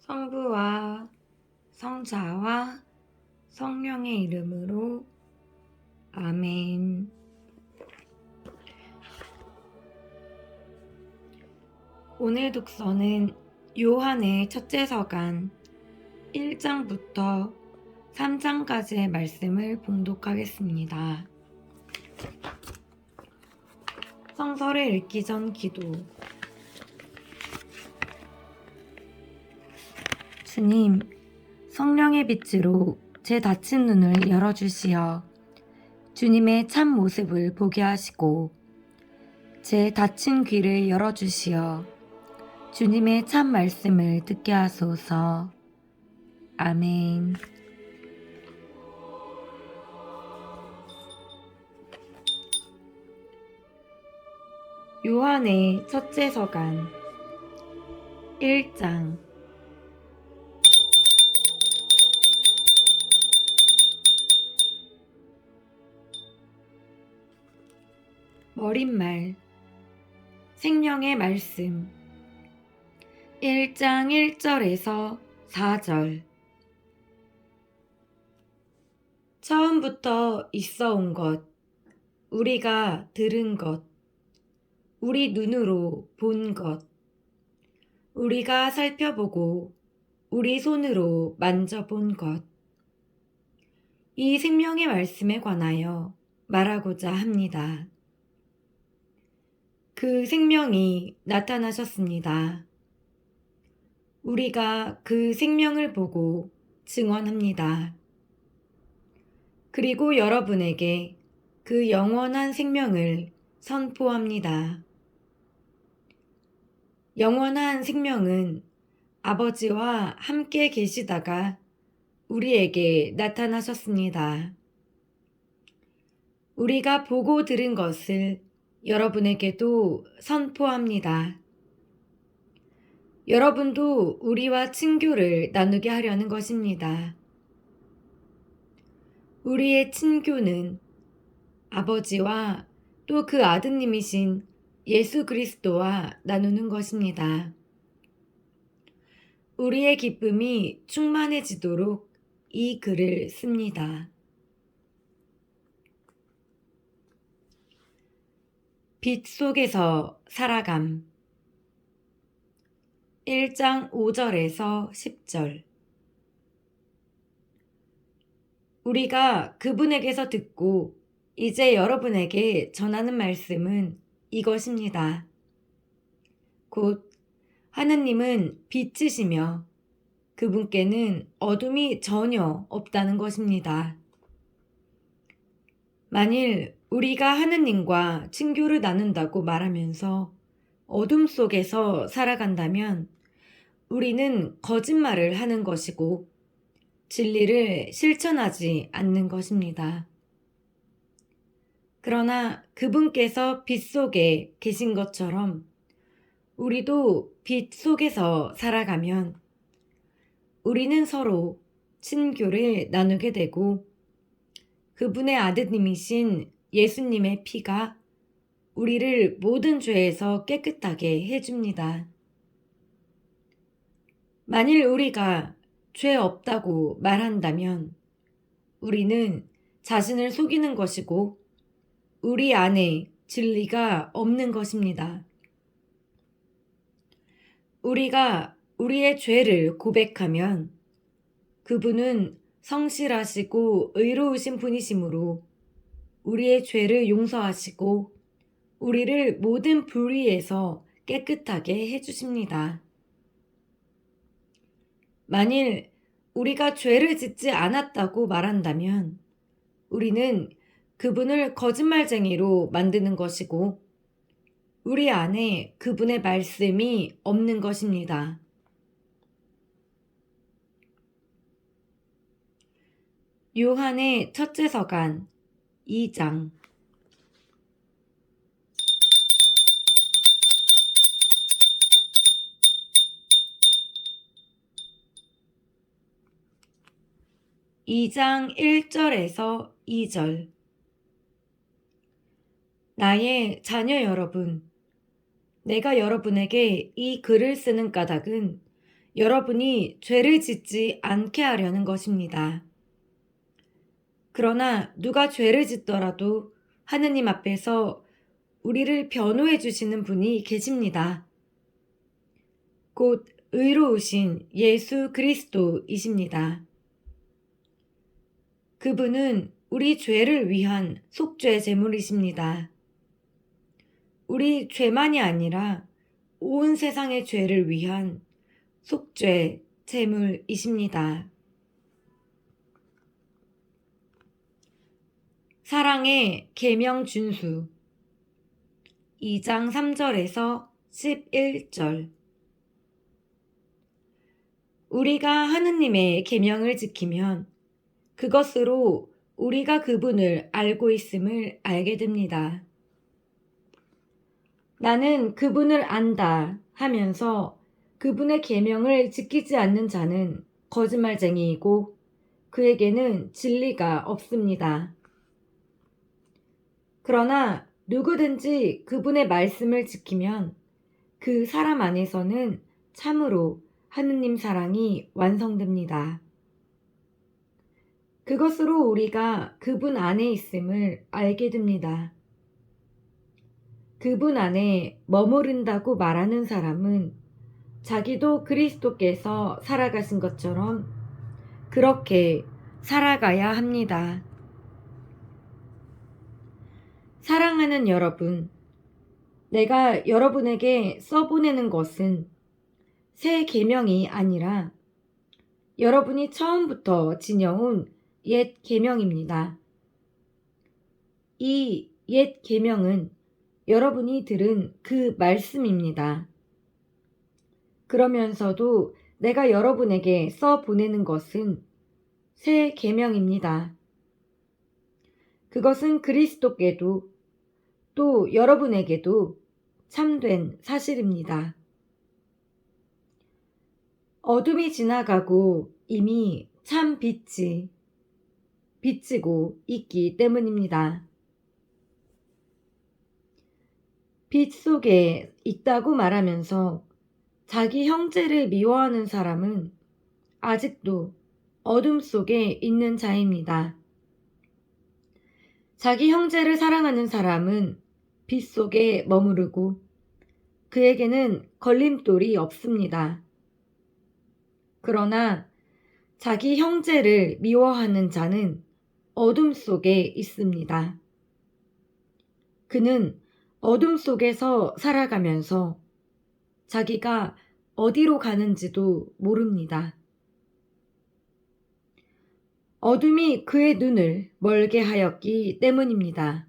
성부와 성자와 성령의 이름으로 아멘. 오늘 독서는 요한의 첫째 서간 1장부터 3장까지의 말씀을 봉독하겠습니다. 성서를 읽기 전 기도. 주님, 성령의 빛으로 제 닫힌 눈을 열어주시어 주님의 참 모습을 보게 하시고 제 닫힌 귀를 열어주시어 주님의 참 말씀을 듣게 하소서. 아멘. 요한의 첫째 서간 1장. 머릿말 생명의 말씀 1장 1절에서 4절. 처음부터 있어 온 것, 우리가 들은 것, 우리 눈으로 본 것, 우리가 살펴보고 우리 손으로 만져본 것, 이 생명의 말씀에 관하여 말하고자 합니다. 그 생명이 나타나셨습니다. 우리가 그 생명을 보고 증언합니다. 그리고 여러분에게 그 영원한 생명을 선포합니다. 영원한 생명은 아버지와 함께 계시다가 우리에게 나타나셨습니다. 우리가 보고 들은 것을 여러분에게도 선포합니다. 여러분도 우리와 친교를 나누게 하려는 것입니다. 우리의 친교는 아버지와 또 그 아드님이신 예수 그리스도와 나누는 것입니다. 우리의 기쁨이 충만해지도록 이 글을 씁니다. 빛 속에서 살아감 1장 5절에서 10절. 우리가 그분에게서 듣고 이제 여러분에게 전하는 말씀은 이것입니다. 곧 하느님은 빛이시며 그분께는 어둠이 전혀 없다는 것입니다. 만일 우리가 하느님과 친교를 나눈다고 말하면서 어둠 속에서 살아간다면 우리는 거짓말을 하는 것이고 진리를 실천하지 않는 것입니다. 그러나 그분께서 빛 속에 계신 것처럼 우리도 빛 속에서 살아가면 우리는 서로 친교를 나누게 되고 그분의 아드님이신 예수님의 피가 우리를 모든 죄에서 깨끗하게 해줍니다. 만일 우리가 죄 없다고 말한다면 우리는 자신을 속이는 것이고 우리 안에 진리가 없는 것입니다. 우리가 우리의 죄를 고백하면 그분은 성실하시고 의로우신 분이시므로 우리의 죄를 용서하시고 우리를 모든 불의에서 깨끗하게 해주십니다. 만일 우리가 죄를 짓지 않았다고 말한다면 우리는 그분을 거짓말쟁이로 만드는 것이고 우리 안에 그분의 말씀이 없는 것입니다. 요한의 첫째 서간 2장. (2장) 1절에서 2절. 나의 자녀 여러분, 내가 여러분에게 이 글을 쓰는 까닭은 여러분이 죄를 짓지 않게 하려는 것입니다. 그러나 누가 죄를 짓더라도 하느님 앞에서 우리를 변호해 주시는 분이 계십니다. 곧 의로우신 예수 그리스도이십니다. 그분은 우리 죄를 위한 속죄 제물이십니다. 우리 죄만이 아니라 온 세상의 죄를 위한 속죄 제물이십니다. 사랑의 계명 준수 2장 3절에서 11절. 우리가 하느님의 계명을 지키면 그것으로 우리가 그분을 알고 있음을 알게 됩니다. 나는 그분을 안다 하면서 그분의 계명을 지키지 않는 자는 거짓말쟁이이고 그에게는 진리가 없습니다. 그러나 누구든지 그분의 말씀을 지키면 그 사람 안에서는 참으로 하느님 사랑이 완성됩니다. 그것으로 우리가 그분 안에 있음을 알게 됩니다. 그분 안에 머무른다고 말하는 사람은 자기도 그리스도께서 살아가신 것처럼 그렇게 살아가야 합니다. 사랑하는 여러분, 내가 여러분에게 써보내는 것은 새 계명이 아니라 여러분이 처음부터 지녀온 옛 계명입니다. 이 옛 계명은 여러분이 들은 그 말씀입니다. 그러면서도 내가 여러분에게 써보내는 것은 새 계명입니다. 그것은 그리스도께도 또 여러분에게도 참된 사실입니다. 어둠이 지나가고 이미 참 빛이 비치고 있기 때문입니다. 빛 속에 있다고 말하면서 자기 형제를 미워하는 사람은 아직도 어둠 속에 있는 자입니다. 자기 형제를 사랑하는 사람은 빛 속에 머무르고 그에게는 걸림돌이 없습니다. 그러나 자기 형제를 미워하는 자는 어둠 속에 있습니다. 그는 어둠 속에서 살아가면서 자기가 어디로 가는지도 모릅니다. 어둠이 그의 눈을 멀게 하였기 때문입니다.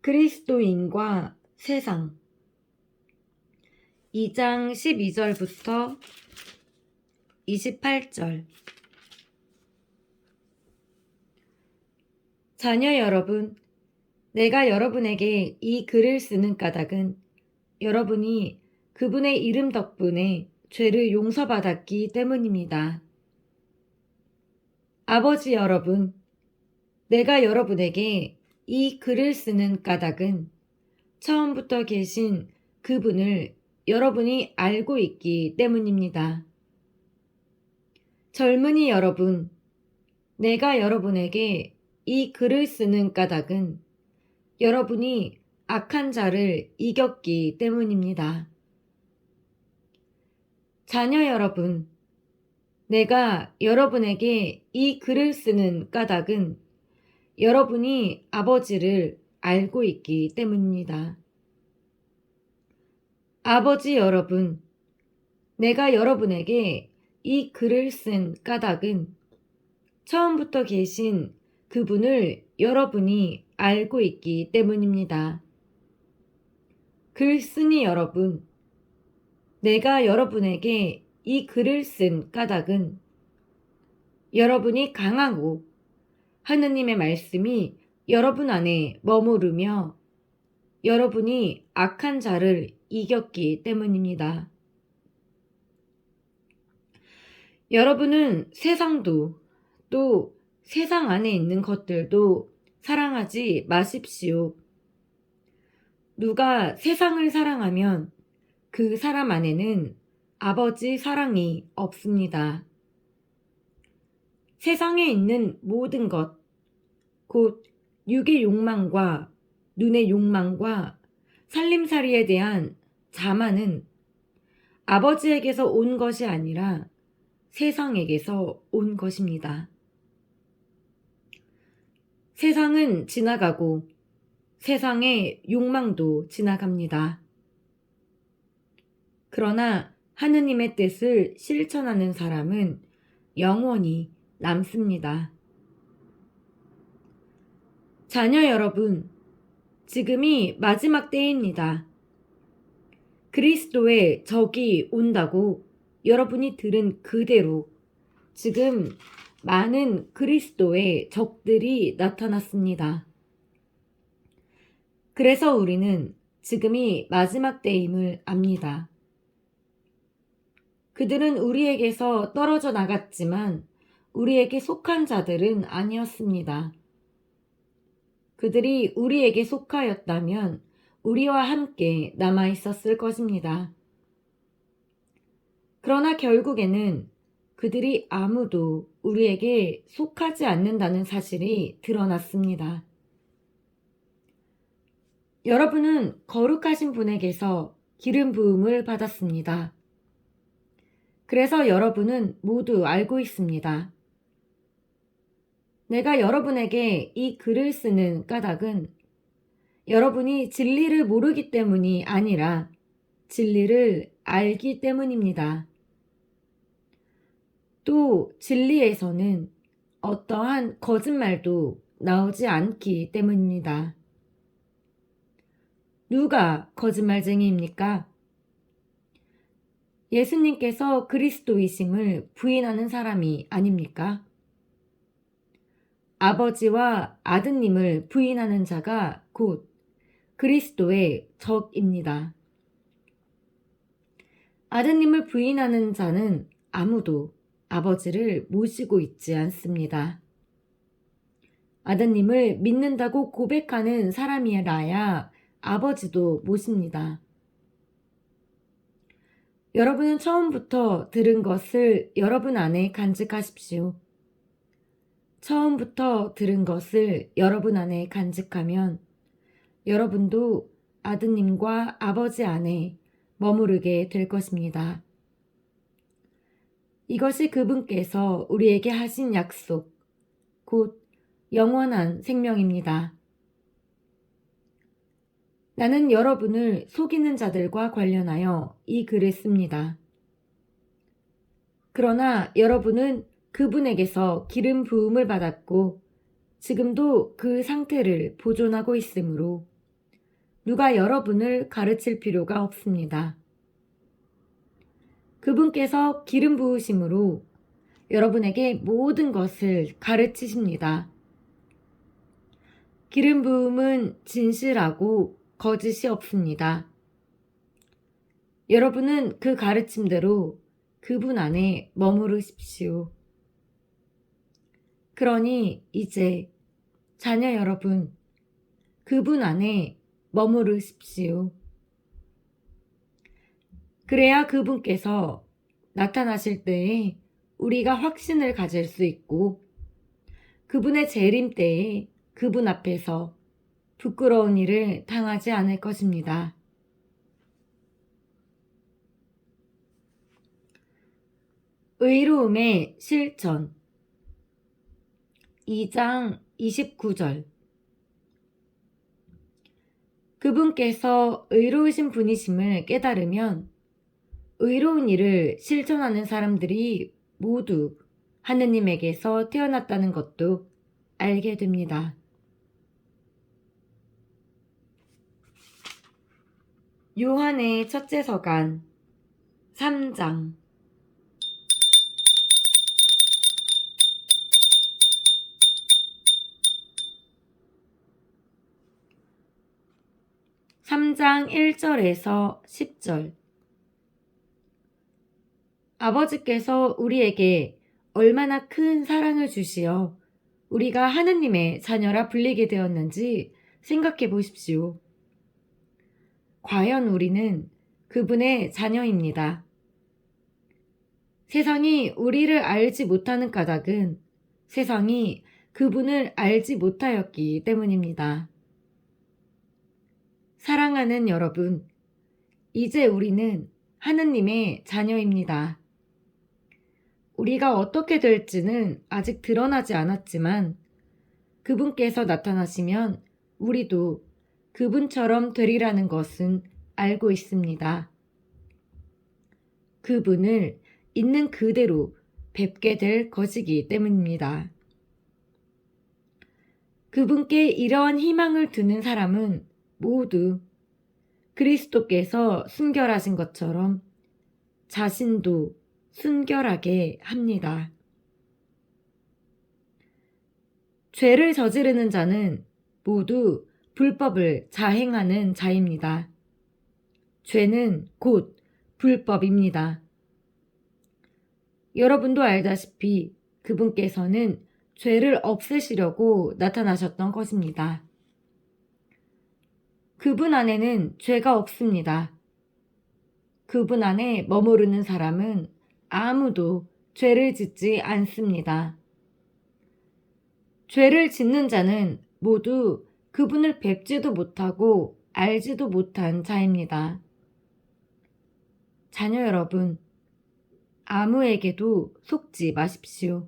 그리스도인과 세상 2장 12절부터 28절. 자녀 여러분, 내가 여러분에게 이 글을 쓰는 까닭은 여러분이 그분의 이름 덕분에 죄를 용서받았기 때문입니다. 아버지 여러분, 내가 여러분에게 이 글을 쓰는 까닭은 처음부터 계신 그분을 여러분이 알고 있기 때문입니다. 젊은이 여러분, 내가 여러분에게 이 글을 쓰는 까닭은 여러분이 악한 자를 이겼기 때문입니다. 자녀 여러분, 내가 여러분에게 이 글을 쓰는 까닭은 여러분이 아버지를 알고 있기 때문입니다. 아버지 여러분, 내가 여러분에게 이 글을 쓴 까닭은 처음부터 계신 그분을 여러분이 알고 있기 때문입니다. 글쓴이 여러분, 내가 여러분에게 이 글을 쓴 까닭은 여러분이 강하고 하느님의 말씀이 여러분 안에 머무르며 여러분이 악한 자를 이겼기 때문입니다. 여러분은 세상도 또 세상 안에 있는 것들도 사랑하지 마십시오. 누가 세상을 사랑하면 그 사람 안에는 아버지 사랑이 없습니다. 세상에 있는 모든 것, 곧 육의 욕망과 눈의 욕망과 살림살이에 대한 자만은 아버지에게서 온 것이 아니라 세상에게서 온 것입니다. 세상은 지나가고 세상의 욕망도 지나갑니다. 그러나 하느님의 뜻을 실천하는 사람은 영원히 남습니다. 자녀 여러분, 지금이 마지막 때입니다. 그리스도의 적이 온다고 여러분이 들은 그대로 지금 많은 그리스도의 적들이 나타났습니다. 그래서 우리는 지금이 마지막 때임을 압니다. 그들은 우리에게서 떨어져 나갔지만 우리에게 속한 자들은 아니었습니다. 그들이 우리에게 속하였다면 우리와 함께 남아 있었을 것입니다. 그러나 결국에는 그들이 아무도 우리에게 속하지 않는다는 사실이 드러났습니다. 여러분은 거룩하신 분에게서 기름 부음을 받았습니다. 그래서 여러분은 모두 알고 있습니다. 내가 여러분에게 이 글을 쓰는 까닭은 여러분이 진리를 모르기 때문이 아니라 진리를 알기 때문입니다. 또 진리에서는 어떠한 거짓말도 나오지 않기 때문입니다. 누가 거짓말쟁이입니까? 예수님께서 그리스도이심을 부인하는 사람이 아닙니까? 아버지와 아드님을 부인하는 자가 곧 그리스도의 적입니다. 아드님을 부인하는 자는 아무도 아버지를 모시고 있지 않습니다. 아드님을 믿는다고 고백하는 사람이라야 아버지도 모십니다. 여러분은 처음부터 들은 것을 여러분 안에 간직하십시오. 처음부터 들은 것을 여러분 안에 간직하면 여러분도 아드님과 아버지 안에 머무르게 될 것입니다. 이것이 그분께서 우리에게 하신 약속, 곧 영원한 생명입니다. 나는 여러분을 속이는 자들과 관련하여 이 글을 씁니다. 그러나 여러분은 그분에게서 기름 부음을 받았고 지금도 그 상태를 보존하고 있으므로 누가 여러분을 가르칠 필요가 없습니다. 그분께서 기름 부으심으로 여러분에게 모든 것을 가르치십니다. 기름 부음은 진실하고 거짓이 없습니다. 여러분은 그 가르침대로 그분 안에 머무르십시오. 그러니 이제 자녀 여러분, 그분 안에 머무르십시오. 그래야 그분께서 나타나실 때에 우리가 확신을 가질 수 있고 그분의 재림 때에 그분 앞에서 부끄러운 일을 당하지 않을 것입니다. 의로움의 실천 2장 29절 그분께서 의로우신 분이심을 깨달으면 의로운 일을 실천하는 사람들이 모두 하느님에게서 태어났다는 것도 알게 됩니다. 요한의 첫째 서간 3장 3장 1절에서 10절 아버지께서 우리에게 얼마나 큰 사랑을 주시어 우리가 하느님의 자녀라 불리게 되었는지 생각해 보십시오. 과연 우리는 그분의 자녀입니다. 세상이 우리를 알지 못하는 까닭은 세상이 그분을 알지 못하였기 때문입니다. 사랑하는 여러분, 이제 우리는 하느님의 자녀입니다. 우리가 어떻게 될지는 아직 드러나지 않았지만 그분께서 나타나시면 우리도 그분처럼 되리라는 것은 알고 있습니다. 그분을 있는 그대로 뵙게 될 것이기 때문입니다. 그분께 이러한 희망을 두는 사람은 모두 그리스도께서 순결하신 것처럼 자신도 순결하게 합니다. 죄를 저지르는 자는 모두 불법을 자행하는 자입니다. 죄는 곧 불법입니다. 여러분도 알다시피 그분께서는 죄를 없애시려고 나타나셨던 것입니다. 그분 안에는 죄가 없습니다. 그분 안에 머무르는 사람은 아무도 죄를 짓지 않습니다. 죄를 짓는 자는 모두 그분을 뵙지도 못하고 알지도 못한 자입니다. 자녀 여러분, 아무에게도 속지 마십시오.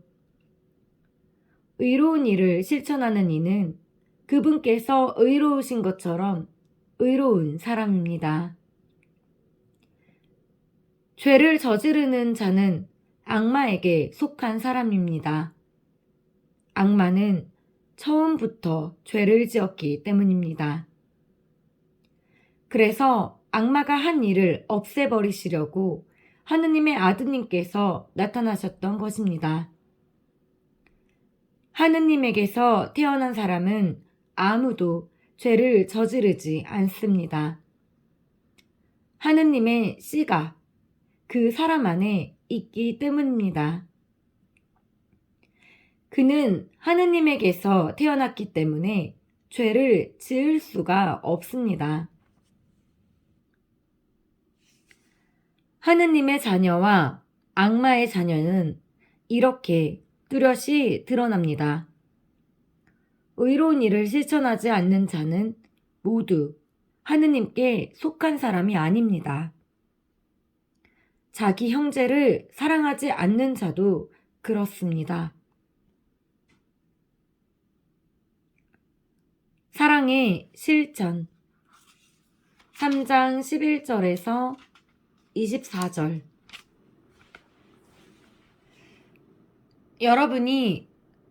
의로운 일을 실천하는 이는 그분께서 의로우신 것처럼 의로운 사람입니다. 죄를 저지르는 자는 악마에게 속한 사람입니다. 악마는 처음부터 죄를 지었기 때문입니다. 그래서 악마가 한 일을 없애버리시려고 하느님의 아드님께서 나타나셨던 것입니다. 하느님에게서 태어난 사람은 아무도 죄를 저지르지 않습니다. 하느님의 씨가 그 사람 안에 있기 때문입니다. 그는 하느님에게서 태어났기 때문에 죄를 지을 수가 없습니다. 하느님의 자녀와 악마의 자녀는 이렇게 뚜렷이 드러납니다. 의로운 일을 실천하지 않는 자는 모두 하느님께 속한 사람이 아닙니다. 자기 형제를 사랑하지 않는 자도 그렇습니다. 사랑의 실천 3장 11절에서 24절 여러분이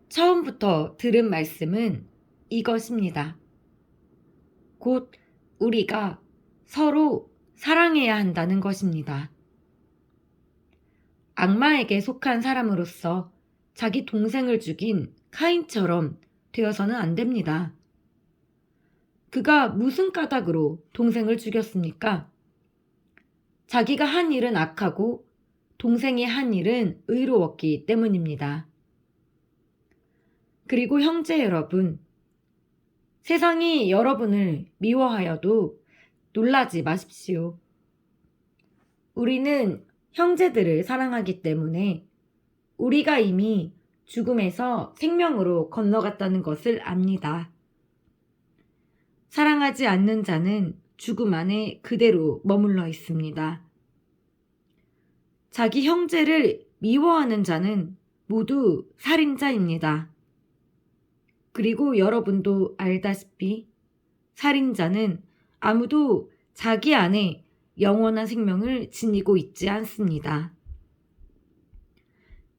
처음부터 들은 말씀은 이것입니다. 곧 우리가 서로 사랑해야 한다는 것입니다. 악마에게 속한 사람으로서 자기 동생을 죽인 카인처럼 되어서는 안 됩니다. 그가 무슨 까닭으로 동생을 죽였습니까? 자기가 한 일은 악하고 동생이 한 일은 의로웠기 때문입니다. 그리고 형제 여러분, 세상이 여러분을 미워하여도 놀라지 마십시오. 우리는 형제들을 사랑하기 때문에 우리가 이미 죽음에서 생명으로 건너갔다는 것을 압니다. 사랑하지 않는 자는 죽음 안에 그대로 머물러 있습니다. 자기 형제를 미워하는 자는 모두 살인자입니다. 그리고 여러분도 알다시피 살인자는 아무도 자기 안에 영원한 생명을 지니고 있지 않습니다.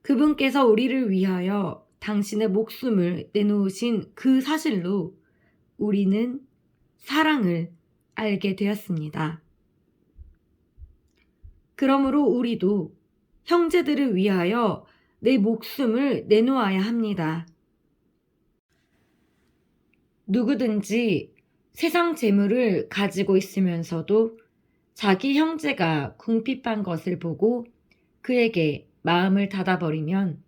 그분께서 우리를 위하여 당신의 목숨을 내놓으신 그 사실로 우리는 사랑을 알게 되었습니다. 그러므로 우리도 형제들을 위하여 내 목숨을 내놓아야 합니다. 누구든지 세상 재물을 가지고 있으면서도 자기 형제가 궁핍한 것을 보고 그에게 마음을 닫아버리면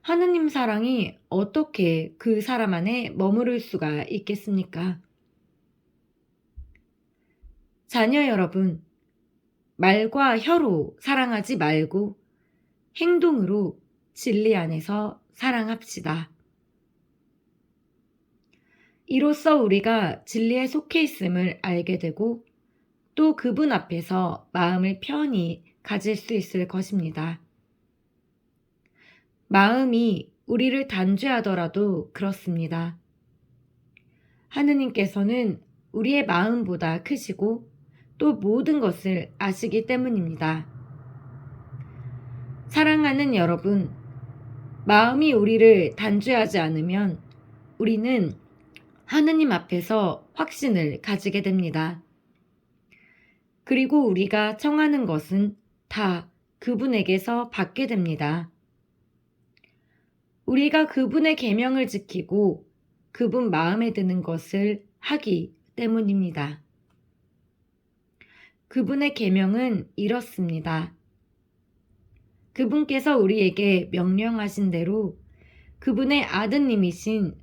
하느님 사랑이 어떻게 그 사람 안에 머무를 수가 있겠습니까? 자녀 여러분, 말과 혀로 사랑하지 말고 행동으로 진리 안에서 사랑합시다. 이로써 우리가 진리에 속해 있음을 알게 되고 또 그분 앞에서 마음을 편히 가질 수 있을 것입니다. 마음이 우리를 단죄하더라도 그렇습니다. 하느님께서는 우리의 마음보다 크시고 또 모든 것을 아시기 때문입니다. 사랑하는 여러분, 마음이 우리를 단죄하지 않으면 우리는 하느님 앞에서 확신을 가지게 됩니다. 그리고 우리가 청하는 것은 다 그분에게서 받게 됩니다. 우리가 그분의 계명을 지키고 그분 마음에 드는 것을 하기 때문입니다. 그분의 계명은 이렇습니다. 그분께서 우리에게 명령하신 대로 그분의 아드님이신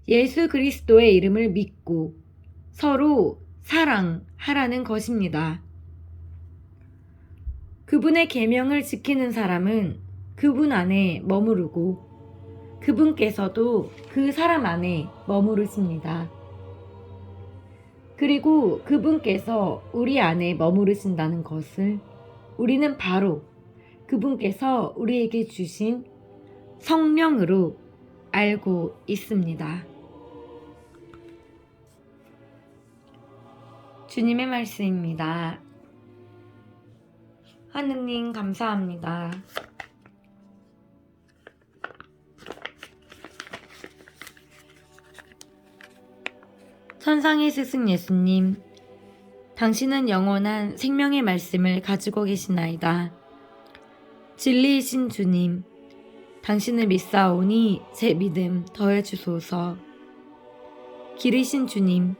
예수 그리스도의 이름을 믿고 서로 사랑하라는 것입니다. 그분의 계명을 지키는 사람은 그분 안에 머무르고 그분께서도 그 사람 안에 머무르십니다. 그리고 그분께서 우리 안에 머무르신다는 것을 우리는 바로 그분께서 우리에게 주신 성령으로 알고 있습니다. 주님의 말씀입니다. 하느님 감사합니다. 천상의 스승 예수님, 당신은 영원한 생명의 말씀을 가지고 계시나이다. 진리이신 주님, 당신을 믿사오니 제 믿음 더해 주소서. 길이신 주님,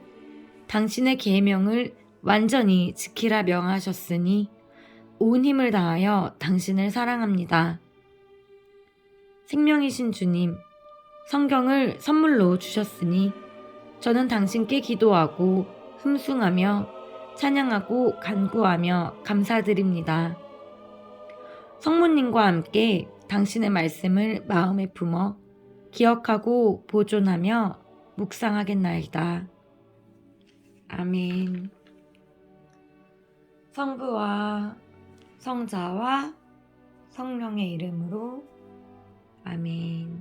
당신의 계명을 완전히 지키라 명하셨으니 온 힘을 다하여 당신을 사랑합니다. 생명이신 주님, 성경을 선물로 주셨으니 저는 당신께 기도하고 흠숭하며 찬양하고 간구하며 감사드립니다. 성모님과 함께 당신의 말씀을 마음에 품어 기억하고 보존하며 묵상하겠나이다. 아멘. 성부와 성자와 성령의 이름으로 아멘.